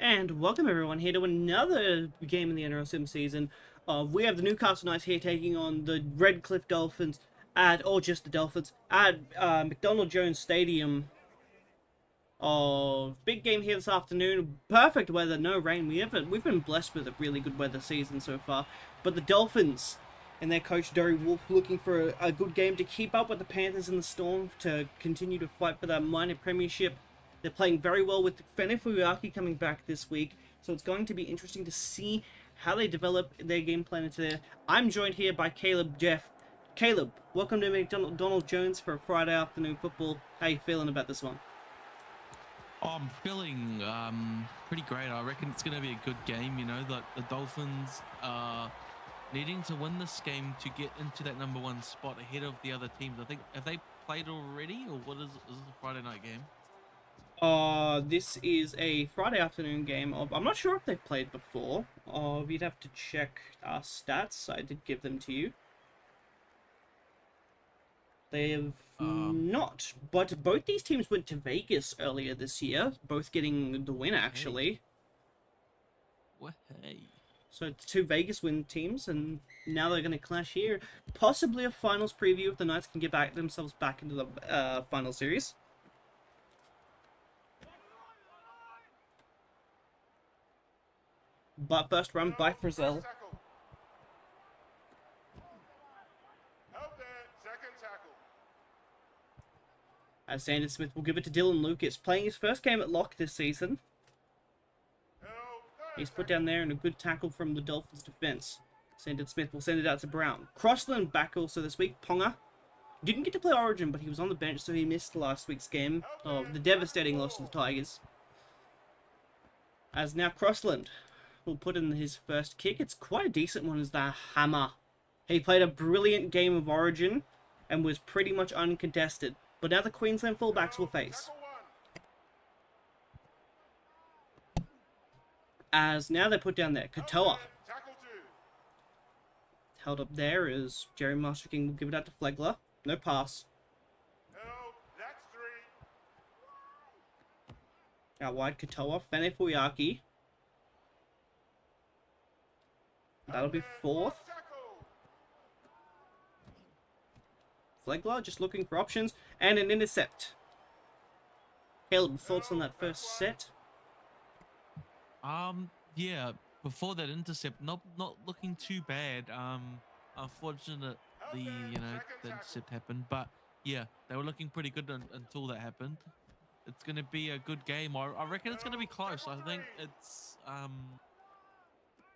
And welcome everyone here to another game in the NRL Sim season. We have the Newcastle Knights here taking on the Redcliffe Dolphins or just the Dolphins, at McDonald Jones Stadium. Big game here this afternoon. Perfect weather, no rain. We've been blessed with a really good weather season so far. But the Dolphins and their coach Dory Wolf looking for a good game to keep up with the Panthers and the Storm to continue to fight for that minor premiership. They're playing very well with Frizell coming back this week, so it's going to be interesting to see how they develop their game plan into there. I'm joined here by Caleb Jeff. Caleb, welcome to McDonald Jones for a Friday afternoon football. How you feeling about this one? I'm feeling pretty great. I reckon it's going to be a good game. You know, the Dolphins are needing to win this game to get into that #1 spot ahead of the other teams. I think, have they played already, or what is this a Friday night game? This is a Friday afternoon game. I'm not sure if they've played before. You'd have to check our stats. I did give them to you. They have not, but both these teams went to Vegas earlier this year, both getting the win actually. What? Hey. So it's two Vegas win teams, and now they're going to clash here. Possibly a finals preview if the Knights can get themselves back into the final series. But first run by Frizell. As Sandon Smith will give it to Dylan Lucas, playing his first game at lock this season. He's put down there and a good tackle from the Dolphins defense. Sandon Smith will send it out to Brown. Crossland back also this week. Ponga didn't get to play Origin, but he was on the bench, so he missed last week's game of the devastating loss to the Tigers. As now Crossland will put in his first kick. It's quite a decent one as the hammer. He played a brilliant game of Origin and was pretty much uncontested. But now the Queensland fullbacks will face. As now they put down there, Katoa. Held up there as Jerry Masterking will give it out to Flegler. No pass. Out wide, Katoa. Fane. That'll be fourth. Flegler just looking for options and an intercept. Caleb, thoughts on that first set? Yeah, before that intercept, not looking too bad. Unfortunately, you know, the intercept happened, but yeah, they were looking pretty good until that happened. It's going to be a good game. I reckon it's going to be close. I think it's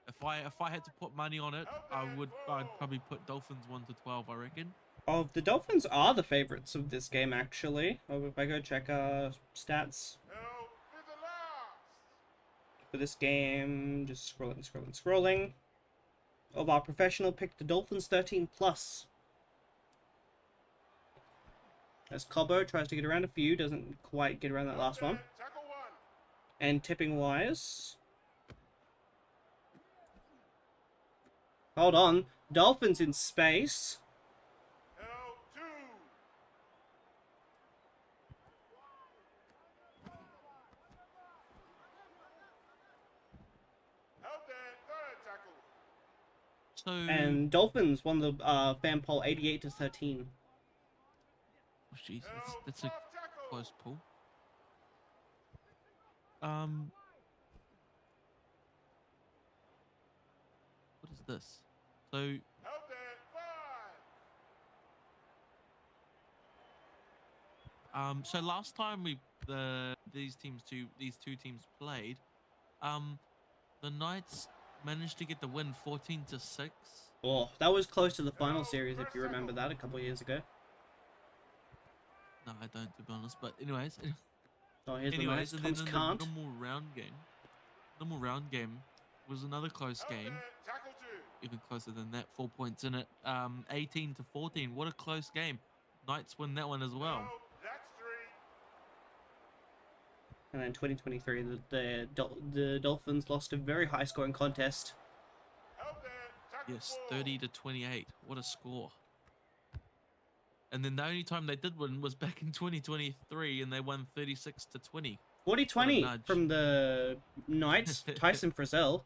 if I had to put money on it, I'd probably put Dolphins 1-12, I reckon. Oh, the Dolphins are the favorites of this game, actually. If I go check stats for this game, just scrolling. Of our professional pick, the Dolphins 13+. As Cobo tries to get around a few, doesn't quite get around that last one. And tipping wise, hold on, Dolphins in space. And Dolphins won the fan poll 88-13. Oh, jeez, that's a close pull. What is this? So last time these two teams played, the Knights managed to get the win 14-6. Oh, that was close to the final series if you remember that a couple of years ago. No, I don't, to be honest. But anyways, the Knights. Thomas can't. The normal round game was another close game, even closer than that. 4 points in it. 18-14. What a close game. Knights win that one as well. And then 2023, the Dolphins lost a very high-scoring contest. Yes, 30-28. What a score. And then the only time they did win was back in 2023, and they won 36-20. 40-20 nudge. from the Knights. Tyson Frizell.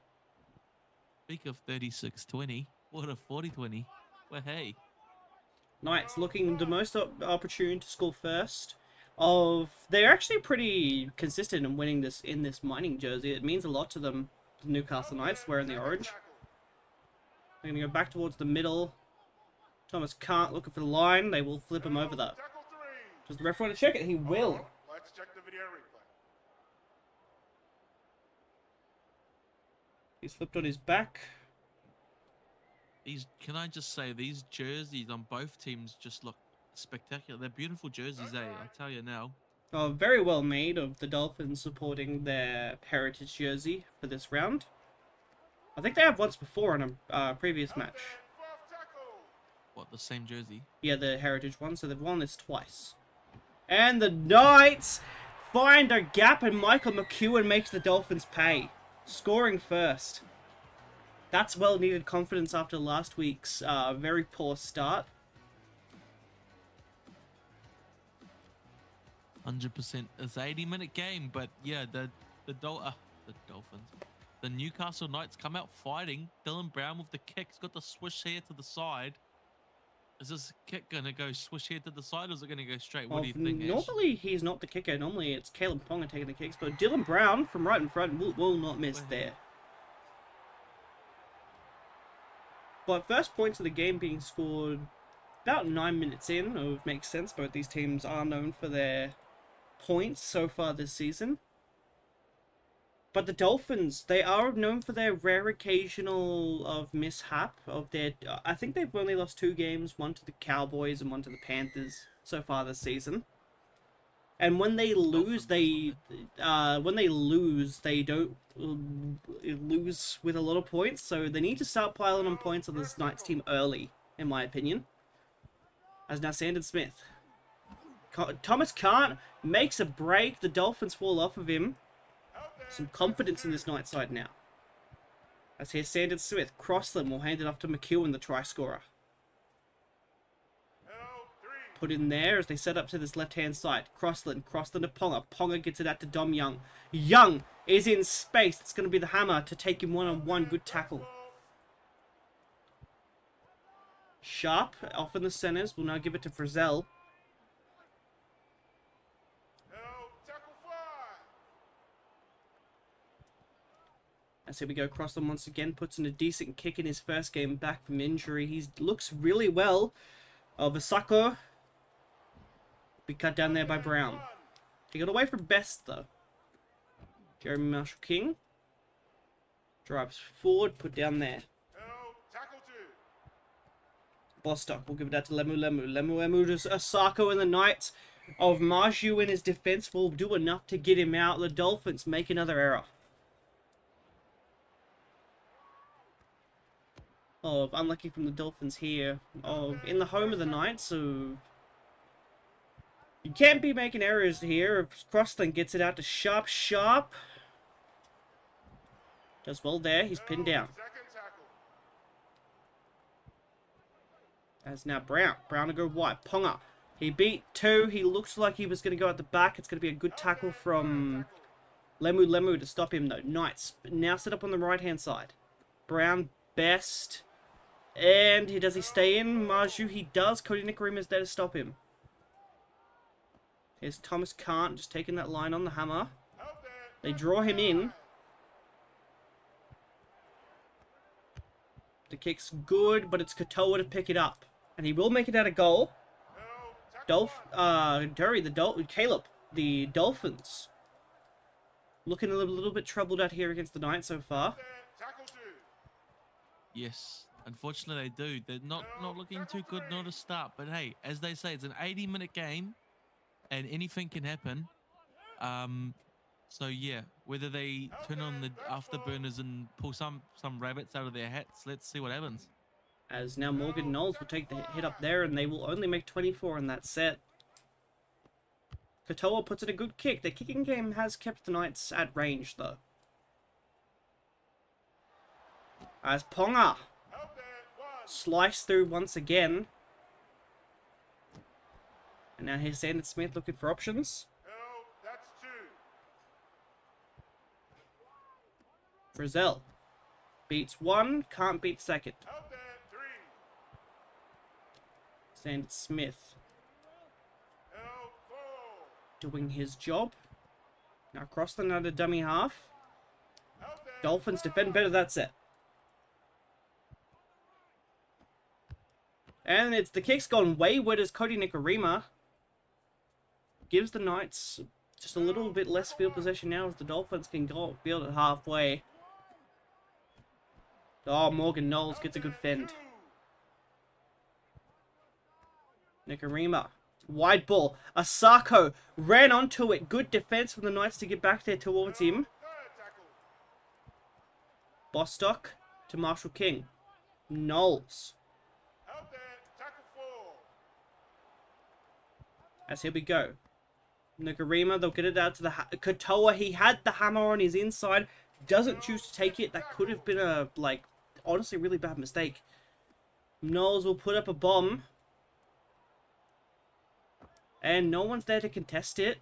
Speak of 36-20. What a 40-20. Well, hey. Knights looking the most opportune to score first. They're actually pretty consistent in winning this in this mining jersey. It means a lot to them. The Newcastle Knights wearing the orange. They're going to go back towards the middle. Thomas can't looking for the line. They will flip him over that. Does the ref want to check it? He will. Let's check the video replay. He's flipped on his back. Can I just say, these jerseys on both teams just look spectacular. They're beautiful jerseys, I tell you now. Oh, very well made of the Dolphins supporting their heritage jersey for this round. I think they have once before in a previous match. What, the same jersey? Yeah, the heritage one, so they've won this twice. And the Knights find a gap and Michael McEwen makes the Dolphins pay. Scoring first. That's well-needed confidence after last week's very poor start. 100%. It's an 80-minute game, but yeah, the Dolphins. The Newcastle Knights come out fighting. Dylan Brown with the kick. He's got the swish here to the side. Is this kick going to go swish here to the side, or is it going to go straight? What do you think, Ash? Normally, he's not the kicker. Normally, it's Kalyn Ponga taking the kicks, but Dylan Brown from right in front will not miss there. But first points of the game being scored about 9 minutes in. It makes sense. Both these teams are known for their points so far this season. But the Dolphins, they are known for their rare occasional of mishap. I think they've only lost 2 games, one to the Cowboys and one to the Panthers so far this season. And when they lose, they don't lose with a lot of points. So they need to start piling on points on this Knights team early, in my opinion. As now Sandon Smith. Thomas can't, makes a break. The Dolphins fall off of him. Some confidence in this Knight side now. As here's Sandon Smith. Crossland will hand it off to McEwen, the try scorer. Put in there as they set up to this left-hand side. Crossland to Ponga. Ponga gets it out to Dom Young. Young is in space. It's going to be the hammer to take him one-on-one. Good tackle. Sharp off in the centers. We'll now give it to Frizell. As here we go, Crossland once again puts in a decent kick in his first game back from injury. He looks really well. Isaako be cut down there by Brown. He got away from Best though. Jeremy Marshall King drives forward, put down there. Bostock will give it out to Lemu to Isaako, and the Knights of Marzhew in his defense will do enough to get him out. The Dolphins make another error. Unlucky from the Dolphins here. In the home of the Knights, so you can't be making errors here. Crossland gets it out to Sharp. Does well there. He's pinned down. As now Brown to go wide. Ponga. He beat 2. He looks like he was going to go at the back. It's going to be a good tackle from Lemu to stop him though. Knights now set up on the right-hand side. Brown, Best. And does he stay in? Marzhew, he does. Cody Nickerima's is there to stop him. Here's Thomas Kant just taking that line on the hammer. They draw him in. The kick's good, but it's Katoa to pick it up. And he will make it out of goal. Caleb, the Dolphins. Looking a little bit troubled out here against the Knights so far. Yes, unfortunately they do. They're not looking too good nor to start. But hey, as they say, it's an 80-minute game, and anything can happen. So yeah, whether they turn on the afterburners and pull some rabbits out of their hats, let's see what happens. As now Morgan Knowles will take the hit up there, and they will only make 24 in that set. Katoa puts in a good kick. The kicking game has kept the Knights at range, though. As Ponga sliced through once again. And now here's Sandon Smith looking for options. Frizell beats one, can't beat second. Sanders Smith doing his job. Now Crossland under dummy half. Dolphins defend better that set. And it's the kick's gone wayward as Kodi Nikorima gives the Knights just a little bit less field possession now as the Dolphins can go field it halfway. Oh, Morgan Knowles gets a good fend. Nikorima. Wide ball. Isaako ran onto it. Good defense from the Knights to get back there towards him. Bostock to Marshall King. Knowles. As here we go. Nikorima, they'll get it out to the... Katoa, he had the hammer on his inside. Doesn't choose to take it. That could have been a, like, honestly, really bad mistake. Knowles will put up a bomb. And no one's there to contest it.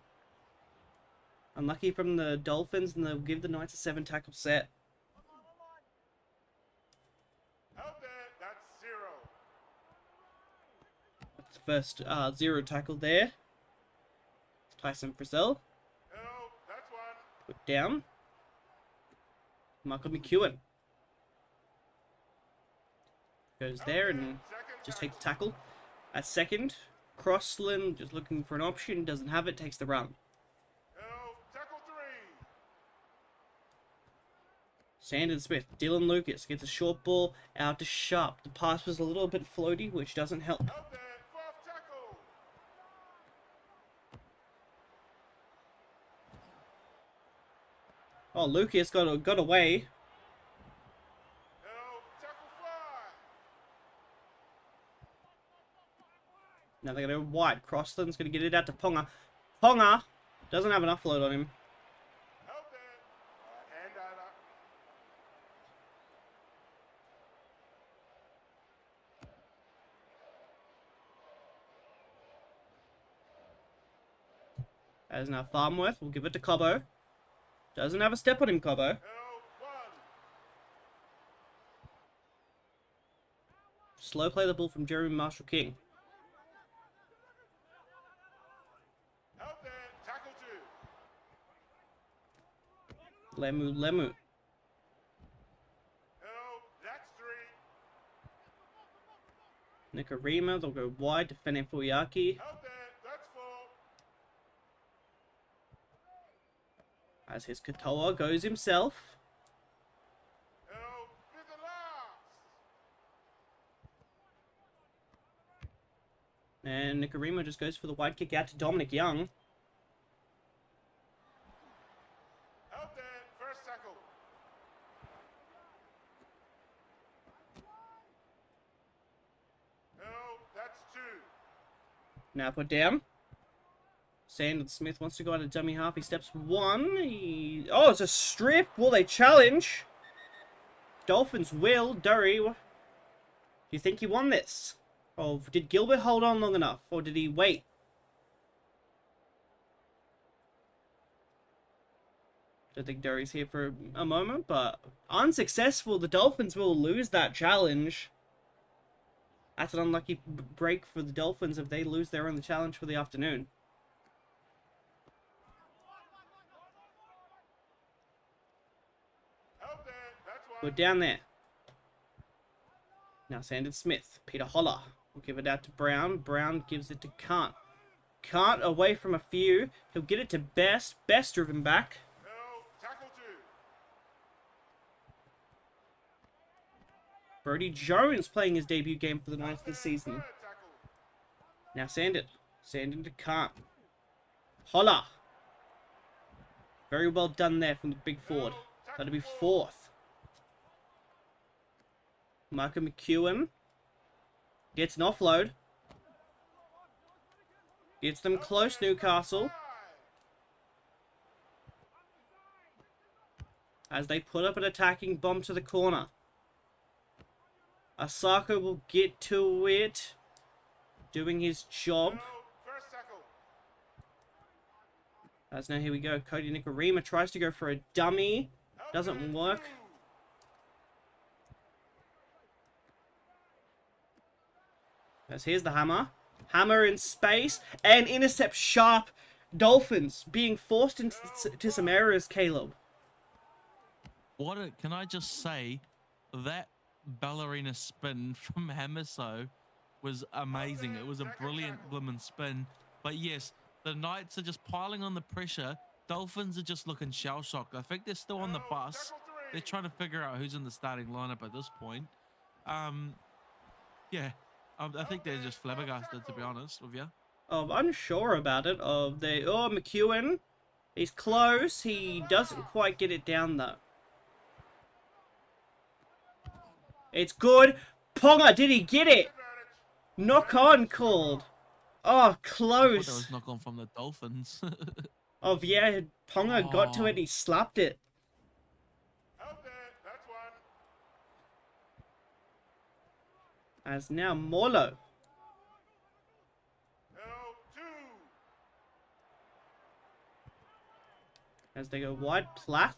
Unlucky from the Dolphins, and they'll give the Knights a 7-tackle set. That's the first 0 tackle there. Tyson Frizell. Put down. Michael McEwen goes there and just takes the tackle. At second, Crossland just looking for an option, doesn't have it, takes the run. Sanders Smith, Dylan Lucas gets a short ball out to Sharp. The pass was a little bit floaty, which doesn't help. Oh, Lucas got away. Now they're going to go wide. Crossland's going to get it out to Ponga. Ponga doesn't have enough load on him. That is now Farmworth. We'll give it to Cobbo. Doesn't have a step on him, Cobbo. Slow play the ball from Jeremy Marshall King. Lemu. Nikorima, they'll go wide, defending Fuyaki. As his Katoa goes himself. And Nikorima just goes for the wide kick out to Dominic Young. Now put down. Sanders Smith wants to go out of dummy half. He steps one. Oh, it's a strip. Will they challenge? Dolphins will. Durry, do you think he won this? Or did Gilbert hold on long enough? Or did he wait? Don't think Durry's here for a moment, but unsuccessful. The Dolphins will lose that challenge. That's an unlucky break for the Dolphins if they lose their only challenge for the afternoon. We're down there. Now Sanders Smith. Peter Holler will give it out to Brown. Brown gives it to Kant. Kant away from a few. He'll get it to Best. Best driven back. Brody Jones playing his debut game for the Knights this season. Now Sanders. Sanders to Kant. Holler. Very well done there from the big forward. That'll be fourth. Michael McEwen gets an offload. Gets them close, Newcastle. As they put up an attacking bomb to the corner. Isaako will get to it. Doing his job. As now here we go. Kodi Nikorima tries to go for a dummy. Doesn't work. As here's the hammer. Hammer in space. And intercept sharp. Dolphins being forced into some errors, Caleb. Can I just say that ballerina spin from Hamiso was amazing. It was a brilliant blimmin' spin. But yes, the Knights are just piling on the pressure. Dolphins are just looking shell-shocked. I think they're still on the bus. They're trying to figure out who's in the starting lineup at this point. Yeah, I think they're just flabbergasted, to be honest with you. I'm unsure about it. McEwen. He's close. He doesn't quite get it down, though. It's good. Ponga, did he get it? Knock on called. Oh, close. That was knock on from the Dolphins. Yeah, Ponga got to it. He slapped it. As now Molo. As they go wide, Plath.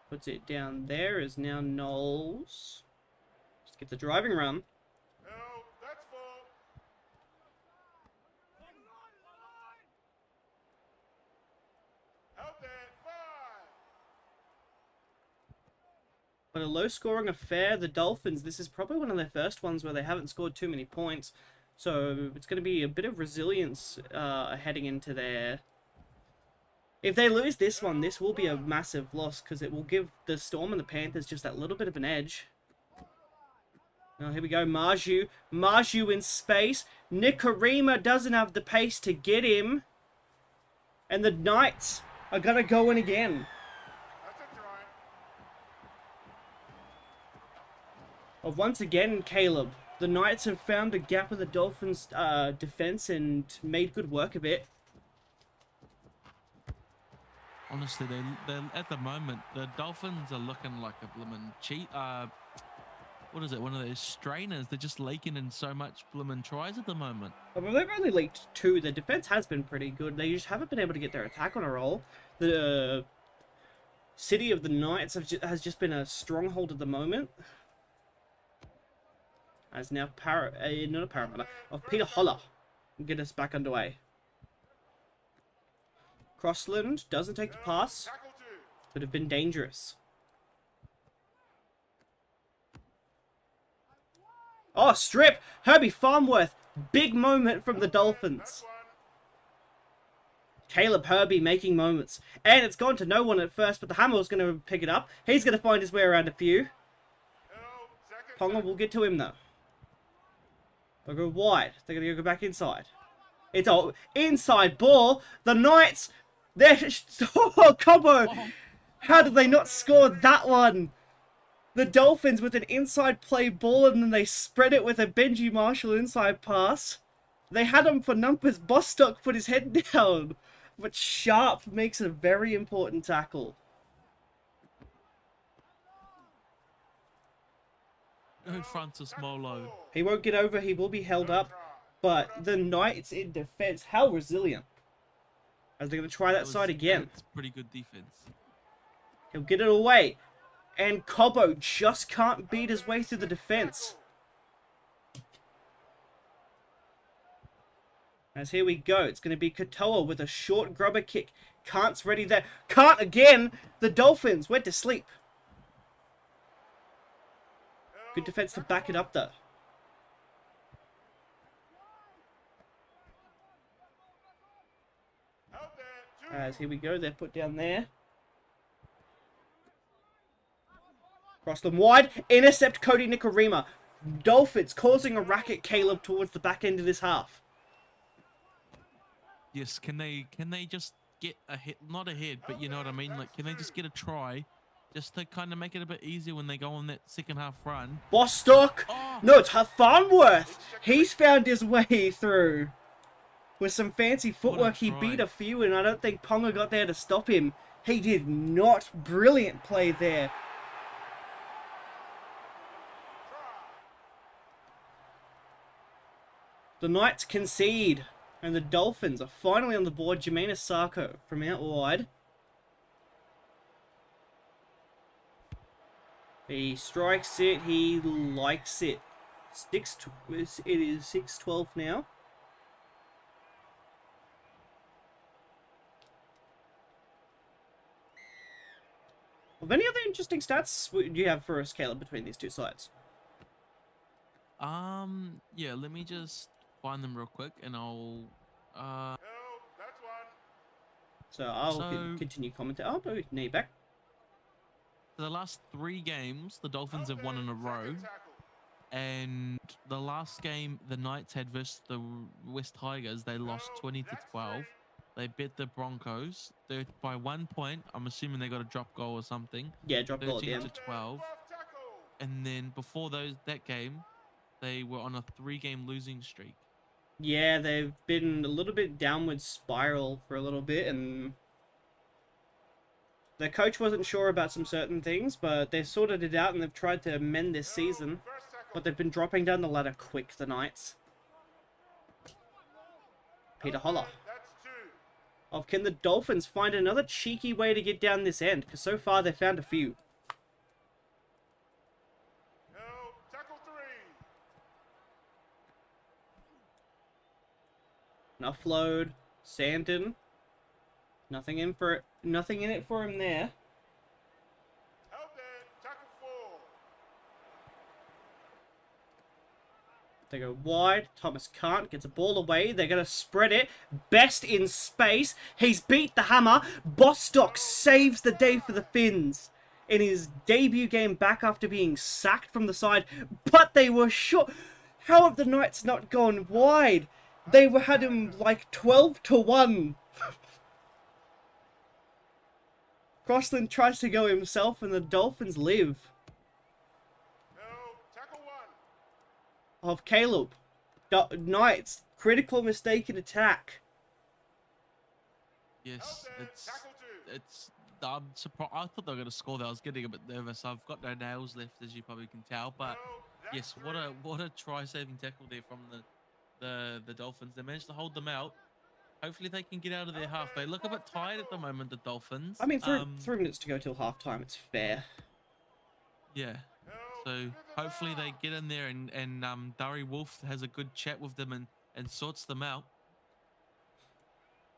Puts it down there. Is now Knowles. Just get the driving run. But a low-scoring affair. The Dolphins, this is probably one of their first ones where they haven't scored too many points. So it's going to be a bit of resilience heading into there. If they lose this one, this will be a massive loss because it will give the Storm and the Panthers just that little bit of an edge. Now here we go, Marzhew. Marzhew in space. Nikorima doesn't have the pace to get him. And the Knights are going to go in again. Once again, Caleb, the Knights have found a gap in the Dolphins' defense and made good work of it. Honestly, they're at the moment, the Dolphins are looking like a blimmin' cheat. What is it? One of those strainers. They're just leaking in so much blimmin' tries at the moment. Well, they've only leaked 2. The defense has been pretty good. They just haven't been able to get their attack on a roll. The city of the Knights has just been a stronghold at the moment. As now not a Parramatta, of Peter Holler will get us back underway. Crossland doesn't take the pass. Could have been dangerous. Oh, strip! Herbie Farmworth. Big moment from the Dolphins. Caleb Herbie making moments. And it's gone to no one at first, but the Hammer was going to pick it up. He's going to find his way around a few. Ponga will get to him, though. They'll go wide. They're going to go back inside. It's an inside ball. The Knights, they're... Oh, combo! How did they not score that one? The Dolphins with an inside play ball, and then they spread it with a Benji Marshall inside pass. They had him for numbers. Bostock put his head down. But Sharp makes a very important tackle. Go Francis Molo. He won't get over. He will be held up. But the Knights in defense, how resilient. As they're going to try that side again. It's pretty good defense. He'll get it away. And Cobbo just can't beat his way through the defense. As here we go. It's going to be Katoa with a short grubber kick. Kant's ready there. Kant again. The Dolphins went to sleep. Good defense to back it up, though. As here we go, they're put down there. Cross them wide. Intercept Cody Nikorima. Dolphins causing a racket, Caleb, towards the back end of this half. Yes, can they just get a hit? Not a hit, but you know what I mean? Like, can they just get a try? Just to kind of make it a bit easier when they go on that second half run. Bostock! Oh. No, it's Farnworth! He's found his way through. With some fancy footwork, he beat a few, and I don't think Ponga got there to stop him. He did not. Brilliant play there. The Knights concede, and the Dolphins are finally on the board. Jamayne Isaako from out wide. He strikes it. He likes it. It is 6-12 now. Of any other interesting stats do you have for us, Caleb, between these two sides? Yeah, let me just find them real quick and I'll So I'll so continue commenting. Oh, no, knee back. for the last 3 games, the Dolphins have won in a row. And the last game the Knights had versus the West Tigers, they lost 20-12. They beat the Broncos. They're by 1 point. I'm assuming they got a drop goal or something. Yeah, drop goal at the 13 end. to 12. And then before that game, they were on a 3-game losing streak. Yeah, they've been a little bit downward spiral for a little bit, and the coach wasn't sure about some certain things, but they've sorted it out and they've tried to amend this season. But they've been dropping down the ladder quick, the Knights. Peter Holler. Can the Dolphins find another cheeky way to get down this end? Because so far they've found a few. An offload. Sandon. Nothing in it for him there. They go wide. Thomas can't. Gets a ball away. They're going to spread it. Best in space. He's beat the hammer. Bostock saves the day for the Finns in his debut game back after being sacked from the side. But they were short. How have the Knights not gone wide? They had him like 12-1. Crossland tries to go himself and the Dolphins live. Of Caleb. Knights. Critical mistake in attack. Yes, I'm surprised. I thought they were going to score there. I was getting a bit nervous. I've got no nails left, as you probably can tell. But yes, what a try-saving tackle there from the Dolphins. They managed to hold them out. Hopefully they can get out of their half. They look a bit tired at the moment, the Dolphins. I mean, 3 minutes to go till halftime. It's fair. Yeah. So hopefully they get in there and Dari Wolf has a good chat with them and sorts them out.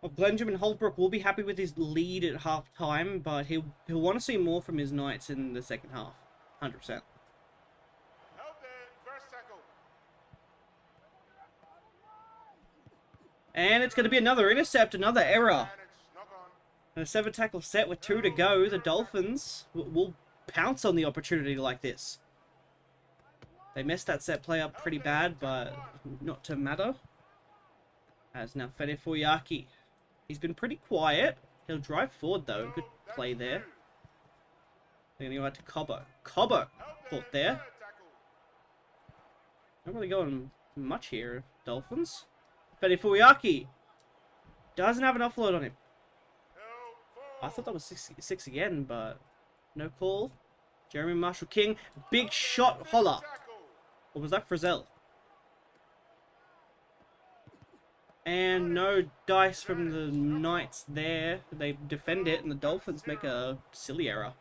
Well, Benjamin Holbrook will be happy with his lead at halftime, but he'll want to see more from his Knights in the second half. 100%. And it's going to be another intercept, another error. And a 7-tackle set with 2 to go. The Dolphins will pounce on the opportunity like this. They messed that set play up pretty bad, but not to matter. As now Fede Foyaki. He's been pretty quiet. He'll drive forward though. Good play there. They're going to go out to Cobbo. Cobbo caught there. Not really going much here, Dolphins. Fede Foyaki doesn't have an offload on him. I thought that was 6 again, but no call. Jeremy Marshall-King. Big shot, Holler. Or was that Frizell? And no dice from the Knights there. They defend it, and the Dolphins make a silly error.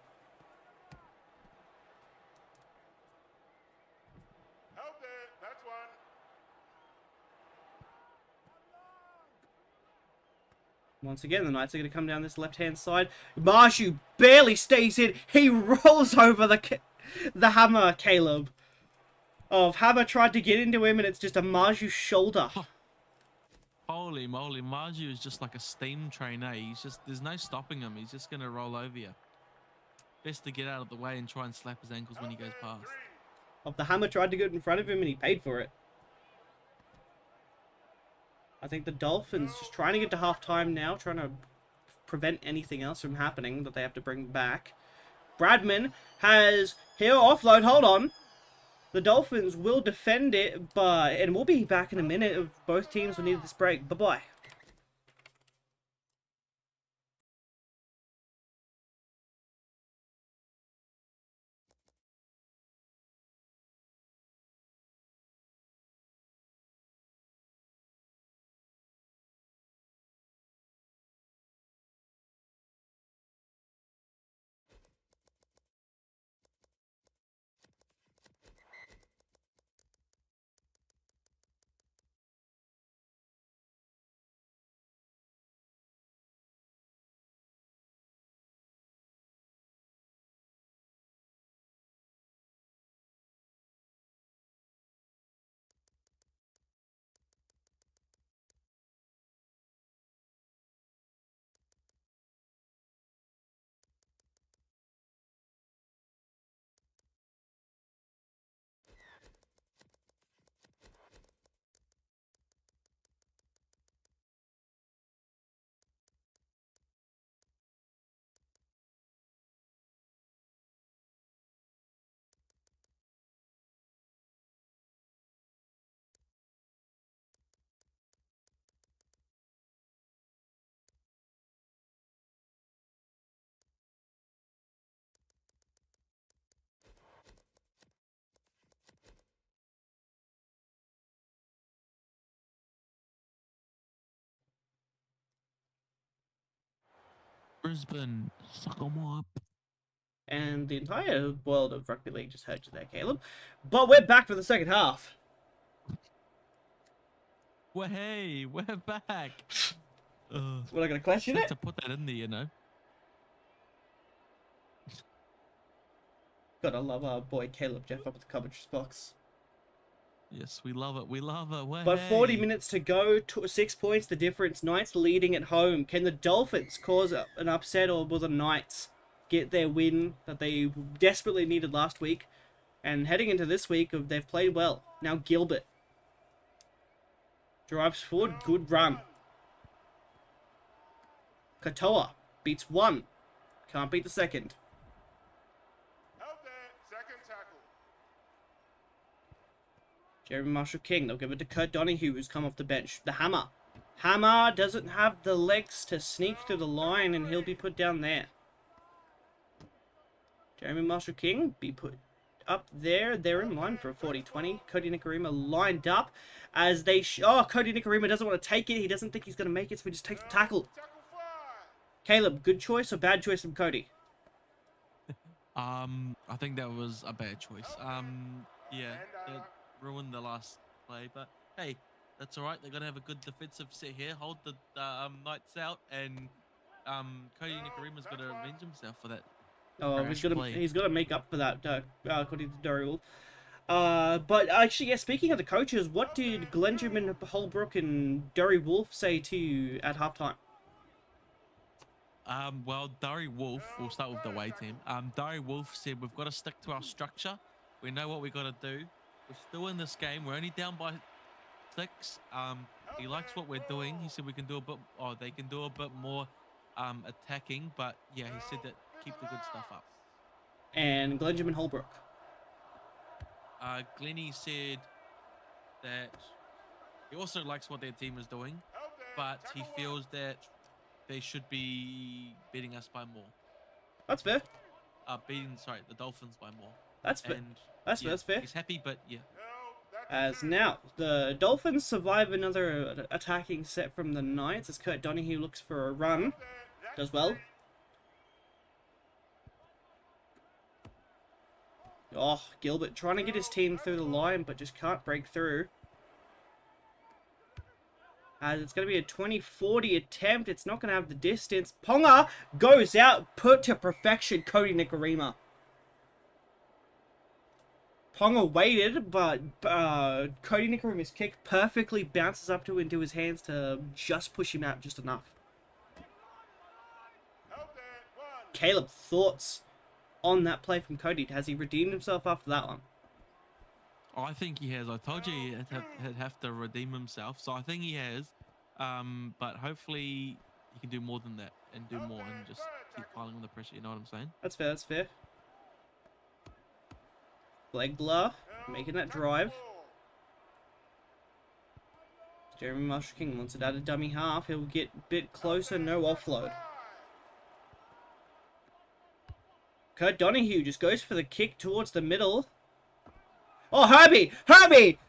Once again, the Knights are going to come down this left-hand side. Marzhew barely stays in. He rolls over the hammer, Caleb. Hammer tried to get into him, and it's just a Marzhew shoulder. Holy moly, Marzhew is just like a steam train, eh? There's no stopping him. He's just going to roll over you. Best to get out of the way and try and slap his ankles when he goes past. The hammer tried to get in front of him, and he paid for it. I think the Dolphins just trying to get to halftime now, trying to prevent anything else from happening that they have to bring back. Bradman has here offload. Hold on. The Dolphins will defend it, and we'll be back in a minute if both teams will need this break. Bye-bye. Brisbane, suck 'em up. And the entire world of rugby league just heard you there, Caleb. But we're back for the second half. Well, hey, we're back. We're not going to question Had it. to put that in there, you know. Gotta love our boy Caleb Jeff up at the commentary box. Yes, we love it. We love it. Well, But 40 hey. minutes to go, 6 points the difference. Knights leading at home. Can the Dolphins cause an upset, or will the Knights get their win that they desperately needed last week? And heading into this week, they've played well. Now Gilbert drives forward, good run. Katoa beats one, can't beat the second. Jeremy Marshall-King, they'll give it to Kurt Donahue, who's come off the bench. The Hammer. Hammer doesn't have the legs to sneak through the line, and he'll be put down there. Jeremy Marshall-King be put up there. They're in line for a 40-20. Cody Nikarima lined up as they... Cody Nikarima doesn't want to take it. He doesn't think he's going to make it, so he just takes the tackle. Caleb, good choice or bad choice from Cody? I think that was a bad choice. Yeah, that ruined the last play, but hey, that's all right. They're gonna have a good defensive set here. Hold the Knights out, and Cody Nikarima's got to avenge himself for that. Oh, he's got to make up for that, according to Dory Wolf. But actually, yeah, speaking of the coaches, what did Glenjamin Holbrook and Dory Wolf say to you at halftime? Well, Dari Wolf, we'll start with the away team. Dari Wolf said we've got to stick to our structure. We know what we got to do. We're still in this game. We're only down by 6. He likes what we're doing. He said we can do a bit. Oh, they can do a bit more attacking. But yeah, he said that keep the good stuff up. And Glenjamin Holbrook. Glennie said that he also likes what their team is doing, but he feels that they should be beating us by more. That's fair. The Dolphins by more. That's fair. And, that's fair. He's happy, but yeah. As now, the Dolphins survive another attacking set from the Knights as Kurt Donahue looks for a run. Does well. Oh, Gilbert trying to get his team through the line, but just can't break through. As it's going to be a 20-40 attempt. It's not going to have the distance. Ponga goes out, put to perfection, Cody Nikarima. Ponga waited, but Cody Nikarima's kick perfectly bounces up into his hands to just push him out just enough. Caleb, thoughts on that play from Cody? Has he redeemed himself after that one? I think he has. I told you he'd have to redeem himself, so I think he has. But hopefully he can do more than that and do more and just keep piling on the pressure. You know what I'm saying? That's fair. That's fair. Blegler making that drive. Jeremy Marshall-King wants it out of dummy half. He'll get a bit closer. No offload. Kurt Donahue just goes for the kick towards the middle. Oh, Herbie!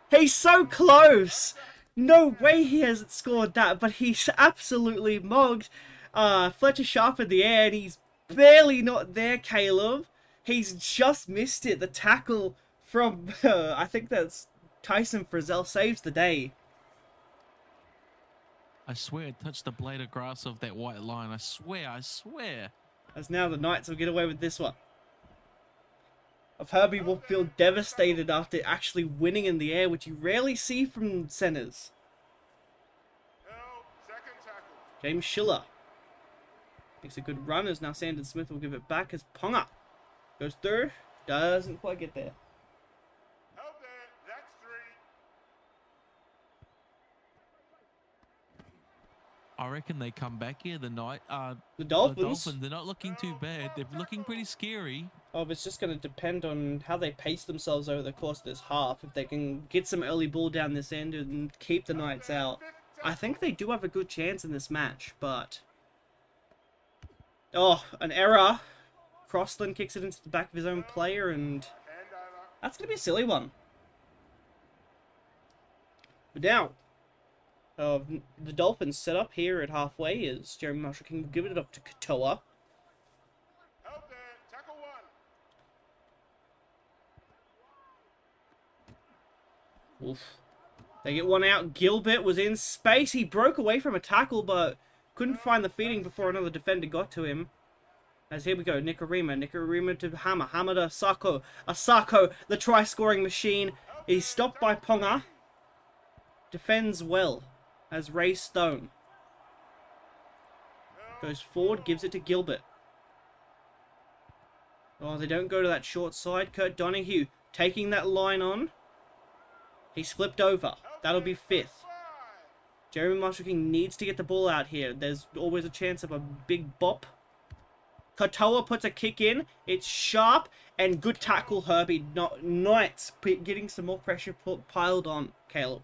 He's so close! No way he hasn't scored that, but he's absolutely mugged. Fletcher Sharp in the air, and he's barely not there, Caleb. He's just missed it. The tackle from, I think that's Tyson Frizell saves the day. I swear it touched the blade of grass of that white line. I swear. As now the Knights will get away with this one. Herbie will feel devastated after actually winning in the air, which you rarely see from centers. James Schiller makes a good run as now Sandon Smith will give it back as Ponga goes through, doesn't quite get there. I reckon they come back here the Dolphins. The Dolphins, they're not looking too bad. They're looking pretty scary. Oh, it's just going to depend on how they pace themselves over the course of this half. If they can get some early ball down this end and keep the Knights out, I think they do have a good chance in this match, but... Oh, an error. Crossland kicks it into the back of his own player, and that's going to be a silly one. But now, of the Dolphins set up here at halfway as Jeremy Marshall King will give it off to Katoa. Help there, tackle one. Oof. They get one out. Gilbert was in space. He broke away from a tackle, but couldn't find the feeding before another defender got to him. As here we go, Nikorima to Hammer to Isaako. Isaako, the try-scoring machine, is stopped by Ponga. Defends well as Ray Stone goes forward, gives it to Gilbert. Oh, they don't go to that short side. Kurt Donahue taking that line on. He's flipped over. That'll be 5th. Jeremy Marshall King needs to get the ball out here. There's always a chance of a big bop. Katoa puts a kick in. It's sharp and good tackle, Herbie. Knights getting some more pressure piled on Caleb.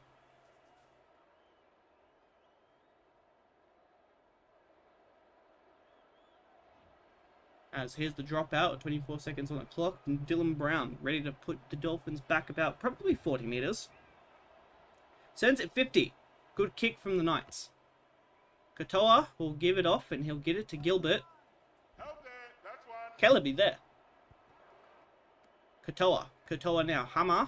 As here's the dropout, 24 seconds on the clock. And Dylan Brown ready to put the Dolphins back about probably 40 meters. Sends it 50. Good kick from the Knights. Katoa will give it off and he'll get it to Gilbert. Caleb be there. Katoa now. Hammer.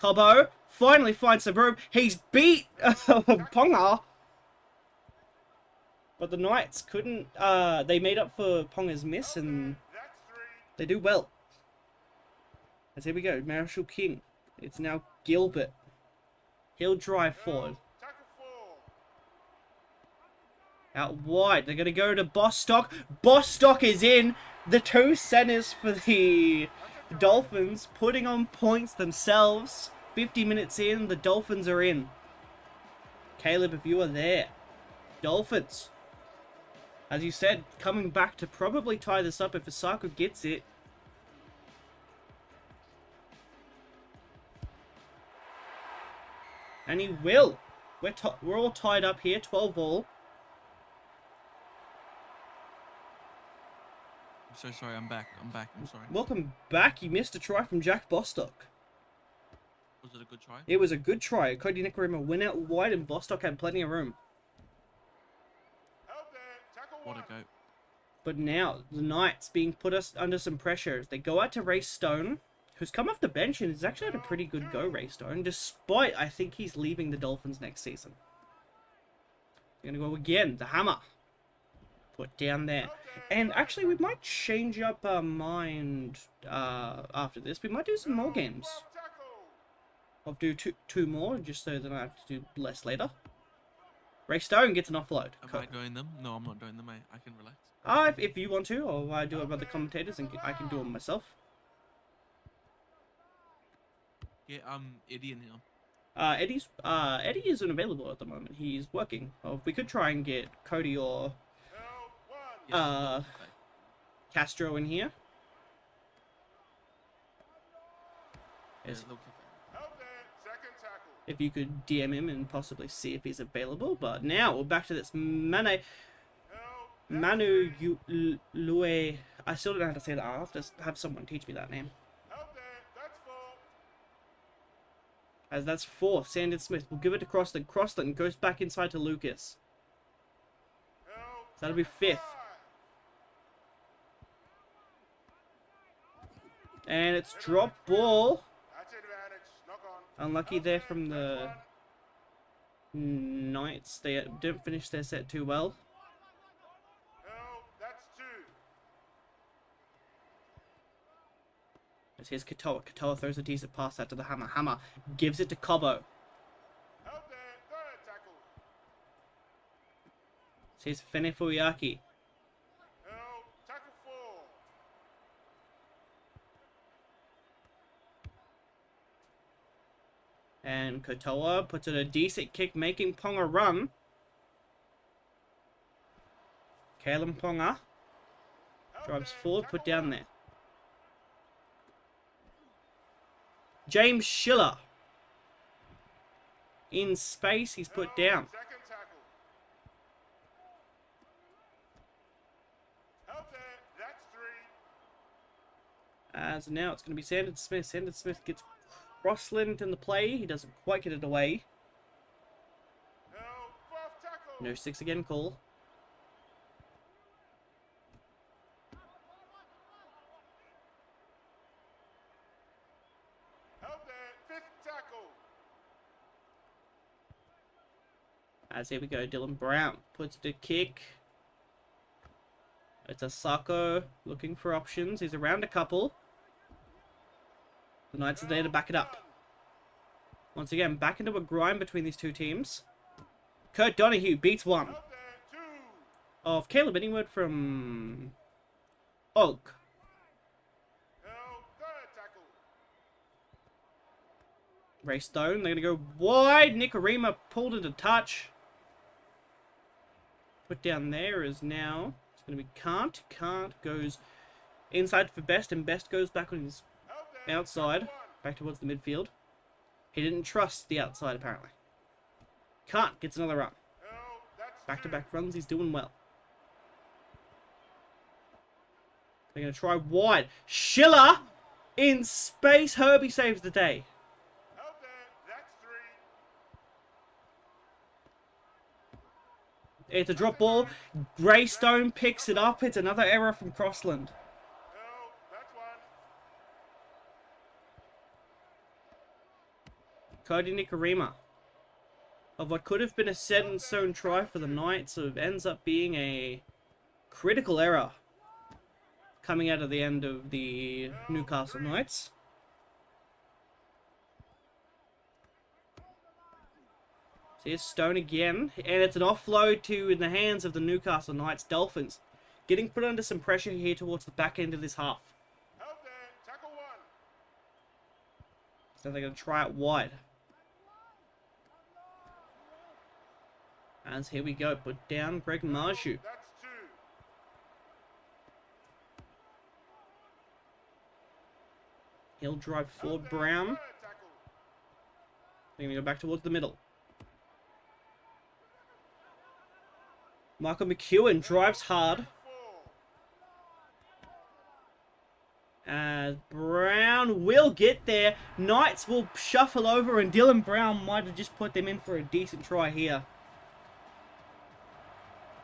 Cobo finally finds some room. He's beat Ponga. But the Knights couldn't, they made up for Ponga's miss and they do well. As here we go, Marshall King. It's now Gilbert. He'll drive forward. Out wide, they're going to go to Bostock. Bostock is in. The 2 centers for the Dolphins putting on points themselves. 50 minutes in, the Dolphins are in. Caleb, if you are there. Dolphins. As you said, coming back to probably tie this up if Isaako gets it. And he will. We're all tied up here, 12 all. I'm so sorry, I'm back. I'm sorry. Welcome back. You missed a try from Jack Bostock. Was it a good try? It was a good try. Cody Nikorima went out wide and Bostock had plenty of room. What a go. But now, the Knights being put under some pressure. They go out to Ray Stone, who's come off the bench and has actually had a pretty good go, Ray Stone, despite I think he's leaving the Dolphins next season. They're going to go again. The Hammer. Put down there. And actually, we might change up our mind after this. We might do some more games. I'll do two more, just so that I have to do less later. Ray Stone gets an offload. Am I doing them? No, I'm not doing them. I can relax. If you want to, or I do it with other commentators, and I can do them myself. Yeah, Eddie in here. Eddie isn't available at the moment. He's working. Well, we could try and get Cody or Castro in here. If you could DM him and possibly see if he's available. But now we're back to this Manu Lue. I still don't know how to say that. I'll have to have someone teach me that name. As that's 4. Sandon Smith will give it to Crossland. Crossland goes back inside to Lucas. So that'll be 5th. And it's drop ball. Unlucky there from the Knights. They didn't finish their set too well. As here's Katoa. Katoa throws a decent pass out to the Hammer. Hammer gives it to Cobo. Here's Fenefuyaki. And Katoa puts in a decent kick, making Ponga run. Kalyn Ponga drives forward, put down there. James Schiller. In space, he's put down. As now it's going to be Sandon Smith. Sandon Smith gets Crossland in the play. He doesn't quite get it away. No 6 again, call. Held there. 5th tackle. As here we go, Dylan Brown puts the kick. It's Isaako looking for options. He's around a couple. The Knights are there to back it up. Once again, back into a grind between these two teams. Kurt Donahue beats one. Held there. 2. Of Caleb, any word from Og? Held 3rd tackle. Ray Stone, they're going to go wide. Nicarima pulled into touch. Put down there is now, it's going to be Can't. Can't goes inside for Best, and Best goes back on his Held there. outside, back towards the midfield. He didn't trust the outside, apparently. Can't gets another run. Held. That's Back-to-back runs, he's doing well. They're going to try wide. Schiller in space. Herbie saves the day. Held there. That's 3. It's a drop ball. Greystone picks it up. It's another error from Crossland. Held. That's 1. Cody Nicarima. Of what could have been a set-in-stone try for the Knights, ends up being a critical error coming out of the end of the Newcastle Knights. So here's Stone again, and it's an offload to in the hands of the Newcastle Knights Dolphins, getting put under some pressure here towards the back end of this half. Held there. Tackle 1. So they're going to try it wide. As here we go, put down Greg Marzhew. That's 2. He'll drive forward Held there. Brown. 3rd tackle. They're going to go back towards the middle. Michael McEwen drives hard. 4. As Brown will get there. Knights will shuffle over, and Dylan Brown might have just put them in for a decent try here.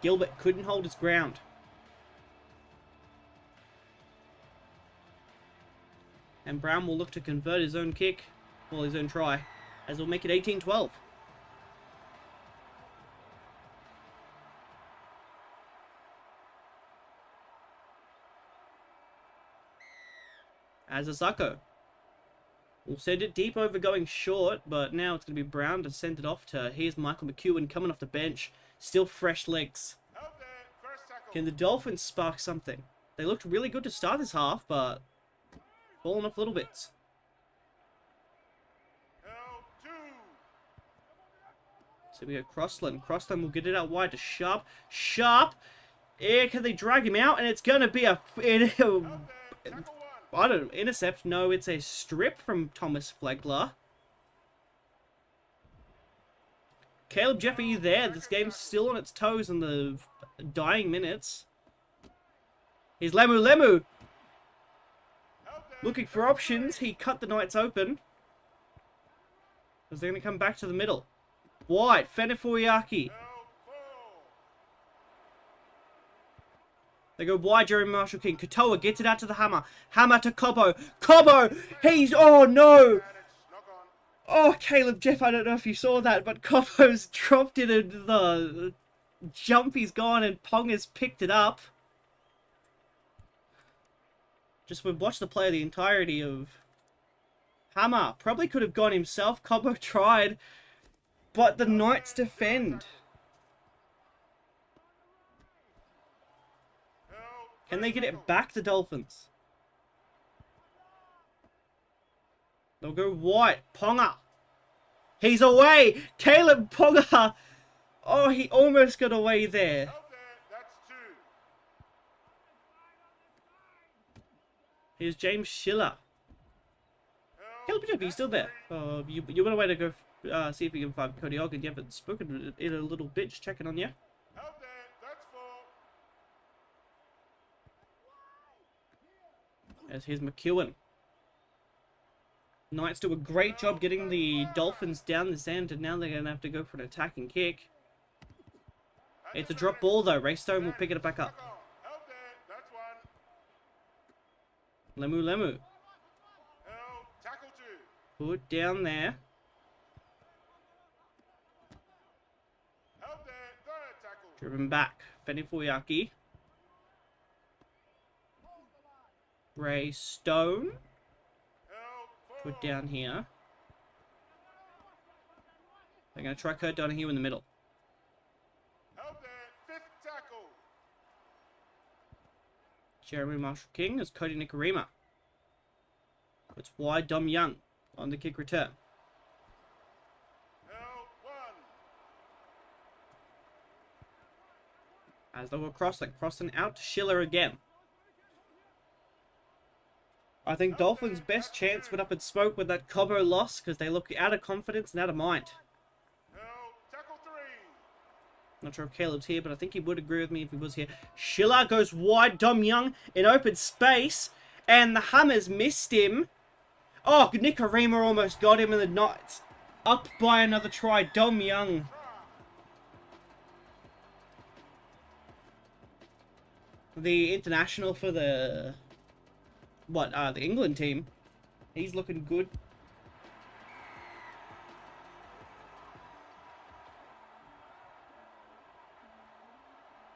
Gilbert couldn't hold his ground. And Brown will look to convert his own kick, well, his own try, as we'll make it 18-12. As Isaako will send it deep over going short, but now it's going to be Brown to send it off to, here's Michael McEwen coming off the bench. Still fresh legs. Held there. 1st tackle. Can the Dolphins spark something? They looked really good to start this half, but falling off little bits. Held 2. So we go Crossland. Crossland will get it out wide to Sharp. Sharp! Yeah, can they drag him out? And it's going to be a... Held there. Tackle 1. I don't know. Intercept? No, it's a strip from Thomas Flegler. Caleb Jeff, are you there? This game's still on its toes in the dying minutes. Here's Lemu. Held there. Looking for options. He cut the Knights open. As they're going to come back to the middle. Wide. Fenefuyaki. Held 4. They go wide, Jerry Marshall King. Katoa gets it out to the Hammer. Hammer to Cobo. Cobo! He's... Oh, no! Managed. Knock on. Oh, Caleb Jeff, I don't know if you saw that, but Cobo's dropped it and the jump he's gone and Ponga's picked it up. Just would watch the play the entirety of Hammer. Probably could have gone himself. Cobo tried, but the Knights defend. Held. Can they get it back, the Dolphins? They'll go wide. Ponga. He's away. Kalyn Ponga. Oh, he almost got away there. Held there. That's 2. Here's James Schiller. Held. Caleb Jeff, are you still there? You went away to go see if you can find Cody Ogden. You haven't spoken in a little bit. Just checking on you. Held there. That's 4. As here's McEwen. Knights do a great job getting the Dolphins down this end, and now they're going to have to go for an attacking kick. It's a drop ball though. Raystone will pick it back up. Knock on. Held there. That's one. Lemu Lemu. Held. Tackle two. Put down there. Held there. Third tackle. Driven back. Fending for Yaki. Raystone. Held. Four. Put down here. They're going to try Kurt Donahue in the middle. Held there. Fifth tackle. Jeremy Marshall-King as Cody Nikarima. It's wide. Dom Young on the kick return. Held. One. As they will cross, they're crossing out to Schiller again. I think Dolphins' best chance went up in smoke with that Cobbo loss because they look out of confidence and out of mind. Held. Tackle three. Not sure if Caleb's here, but I think he would agree with me if he was here. Schiller goes wide. Dom Young in open space. And the Hammers missed him. Oh, Nikarima almost got him, and the Knights up by another try. Dom Young. The international for the... the England team. He's looking good.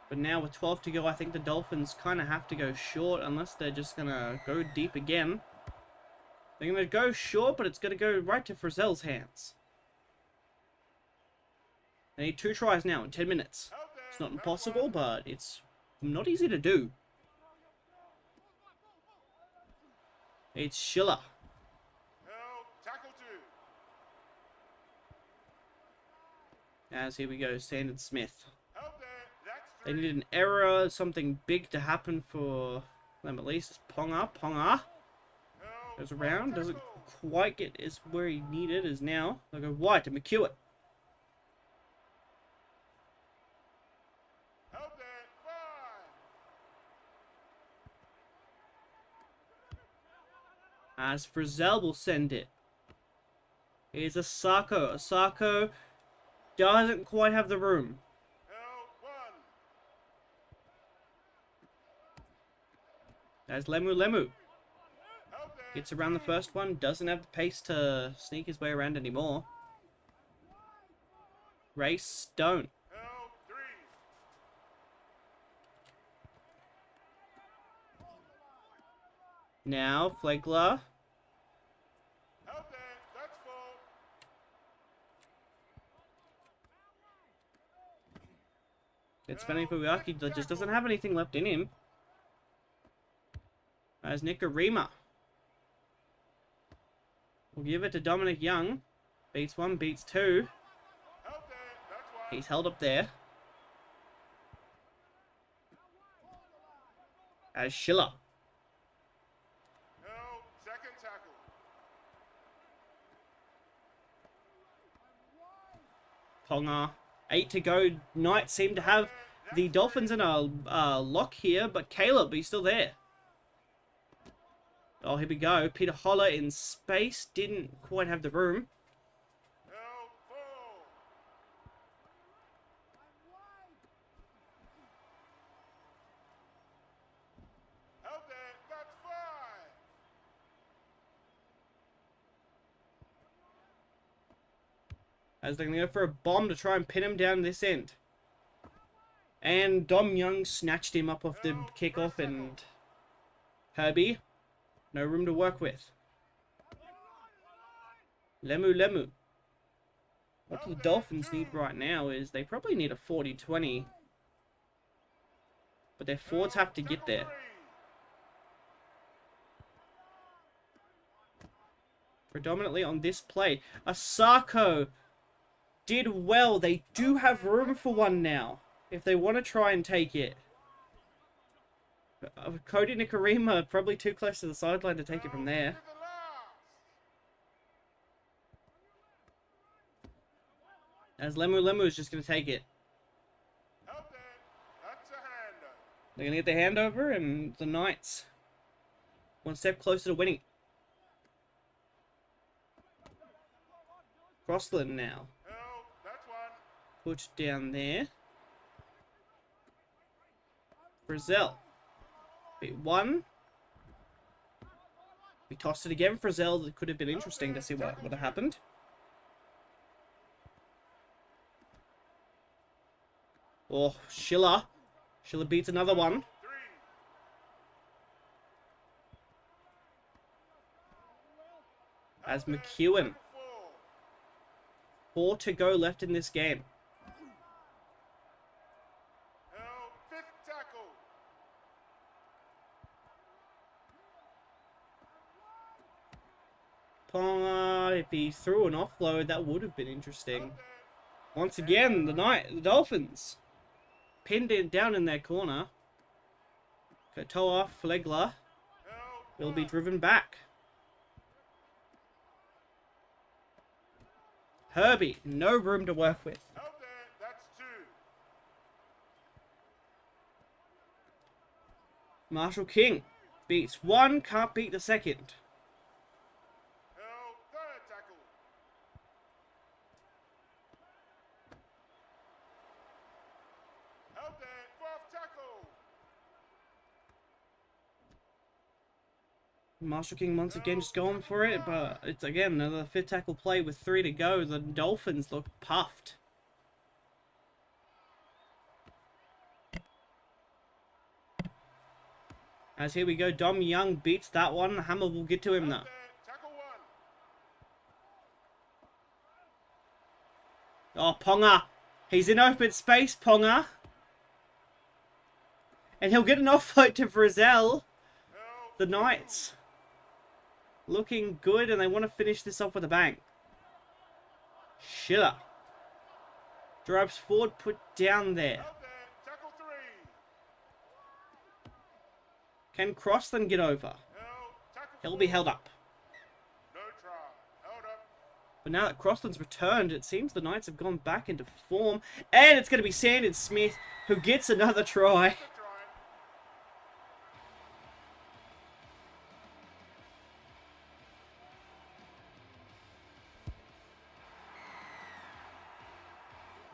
But now with 12 to go, I think the Dolphins kind of have to go short unless they're just going to go deep again. They're going to go short, but it's going to go right to Frizell's hands. They need 2 tries now in 10 minutes. It's not impossible, but it's not easy to do. It's Schiller. Held. Tackle two. As here we go, Sandon Smith. Held there. That's They three. need an error, something big to happen for them at least. It's Ponga. Ponga Held. goes around, doesn't Tackle. quite get as where he needed as now. They'll go wide to McEwen. Held there. Five. As Frizell will send it. Here's Isaako. Isaako doesn't quite have the room. Held. One. As Lemu Lemu Held there. gets around the first one, doesn't have the pace to sneak his way around anymore. Raystone. Held. Three. Now Flegler. Held there. That's four. It's funny for Uyaki that just doesn't have anything left in him. As Nikarima. We'll give it to Dominic Young. Beats 1, beats 2. Held there. That's one. He's held up there. As Schiller. Held. Second tackle. Ponga. 8 to go. Knights seem to have the Dolphins in a lock here, but Caleb, he's still there. Oh, here we go. Peter Holler in space. Didn't quite have the room. Held. Four. Held there. That's five. As they're going to go for a bomb to try and pin him down this end. And Dom Young snatched him up off the kickoff, and Herbie, no room to work with. Lemu Lemu. What the Dolphins need right now is they probably need a 40-20. But their forwards have to get there. Predominantly on this play. Isaako did well. They do have room for one now, if they want to try and take it. Cody Nikarima probably too close to the sideline to take it from there. As Lemu Lemu is just going to take it. They're going to get the handover, and the Knights one step closer to winning. Crossland now. Put down there. Frizell. Beat one. We tossed it again. Frizell. That could have been interesting to see what would have happened. Oh, Schiller. Schiller beats another one. As McEwen. 4 to go left in this game. Fifth tackle. Ponga, if he threw an offload, that would have been interesting. Once again, the Dolphins pinned it down in their corner. Tabuai-Fidow will be driven back. Herbie, no room to work with. That's 2. Marshall King beats one, can't beat the second. Third tackle. Held there. Fourth tackle. Marshall King once again just going for it, but it's again another fifth tackle play with 3 to go. The Dolphins look puffed. As here we go, Dom Young beats that one. Hammer will get to him now. Tackle 1. Oh, Ponga. He's in open space, Ponga. And he'll get an offload to Frizell. The Knights looking good, and they want to finish this off with a bang. Schiller drives forward, put down there. Tackle 3. Can Crossland get over? Tackle He'll be held up. No try. Held up. But now that Crossland's returned, it seems the Knights have gone back into form. And it's going to be Sandon Smith who gets another try. Try.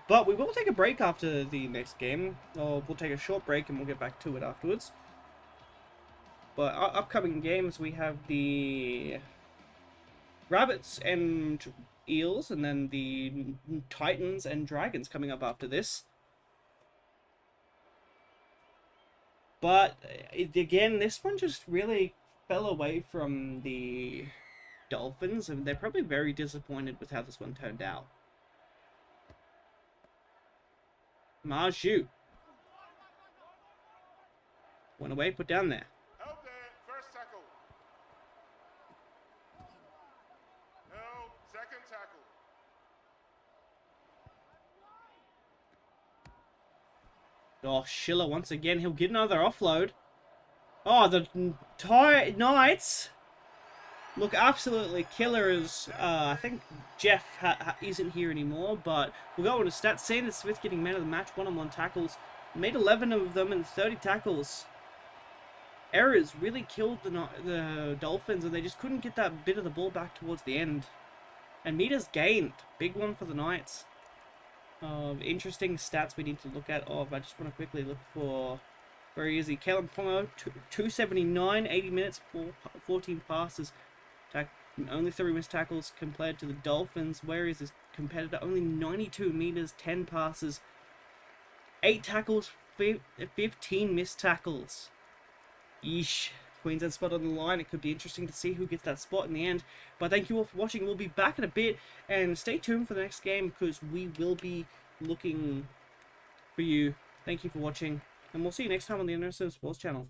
But we will take a break after the next game. Or we'll take a short break and we'll get back to it afterwards. But our upcoming games, we have the Rabbits and Eels, and then the Titans and Dragons coming up after this. But again, this one just really fell away from the Dolphins, and they're probably very disappointed with how this one turned out. Marzhew. Went away, put down there. Held there. First tackle. Held. Second tackle. Oh, Schiller once again. He'll get another offload. Oh, the Knights look absolutely killer as I think Jeff isn't here anymore, but we'll go on to stats. Sandon Smith getting man of the match, one-on-one tackles. Made 11 of them in 30 tackles. Errors really killed the Dolphins, and they just couldn't get that bit of the ball back towards the end. And meters gained. Big one for the Knights. Interesting stats we need to look at. I just want to quickly look for... Where is he? Kalyn Ponga, 279, 80 minutes, 14 passes. Only 3 missed tackles compared to the Dolphins. Where is his competitor? Only 92 meters, 10 passes. 8 tackles, 15 missed tackles. Yeesh. Queensland spot on the line. It could be interesting to see who gets that spot in the end. But thank you all for watching. We'll be back in a bit. And stay tuned for the next game, because we will be looking for you. Thank you for watching. And we'll see you next time on the NRL Sports Channel.